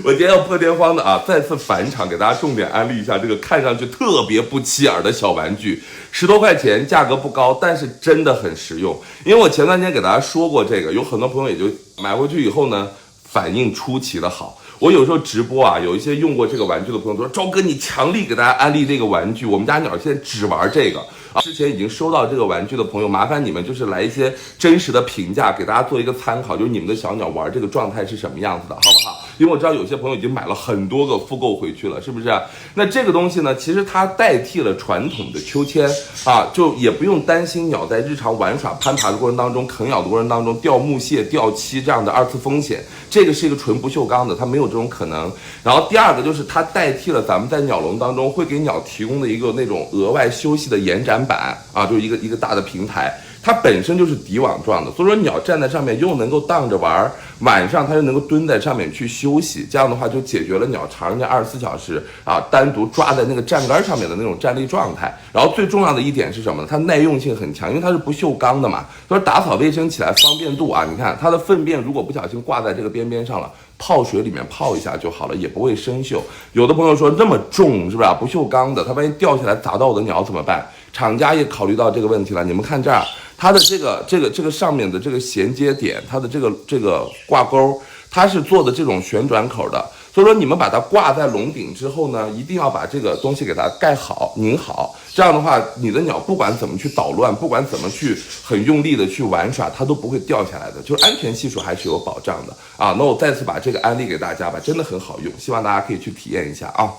我今天要破天荒的啊，再次返场给大家重点安利一下这个看上去特别不起眼的小玩具，10多块钱，价格不高，但是真的很实用。因为我前段时间给大家说过这个，有很多朋友也就买回去以后呢，反应出奇的好。我有时候直播啊，有一些用过这个玩具的朋友都说，赵哥你强力给大家安利这个玩具，我们家鸟现在只玩这个。之前已经收到这个玩具的朋友，麻烦你们就是来一些真实的评价，给大家做一个参考，就是你们的小鸟玩这个状态是什么样子的，好不好？因为我知道有些朋友已经买了很多个复购回去了，是不是？那这个东西呢，其实它代替了传统的秋千啊，就也不用担心鸟在日常玩耍攀爬的过程当中、啃咬的过程当中掉木屑、掉漆这样的2次风险。这个是一个纯不锈钢的，它没有这种可能。然后第二个就是它代替了咱们在鸟笼当中会给鸟提供的一个那种额外休息的延展板啊，就是一个大的平台。它本身就是底网状的，所以说鸟站在上面又能够荡着玩，晚上它就能够蹲在上面去休息，这样的话就解决了鸟常年24小时啊单独抓在那个站杆上面的那种站立状态。然后最重要的一点是什么呢？它耐用性很强，因为它是不锈钢的嘛，所以打扫卫生起来方便度啊，你看它的粪便如果不小心挂在这个边边上了，泡水里面泡一下就好了，也不会生锈。有的朋友说那么重是不是不锈钢的，它万一掉下来砸到我的鸟怎么办？厂家也考虑到这个问题了，你们看这儿，它的这个上面的这个衔接点，它的这个挂钩，它是做的这种旋转口的，所以说你们把它挂在笼顶之后呢，一定要把这个东西给它盖好、拧好，这样的话，你的鸟不管怎么去捣乱，不管怎么去很用力的去玩耍，它都不会掉下来的，就是安全系数还是有保障的啊。那我再次把这个安利给大家吧，真的很好用，希望大家可以去体验一下啊。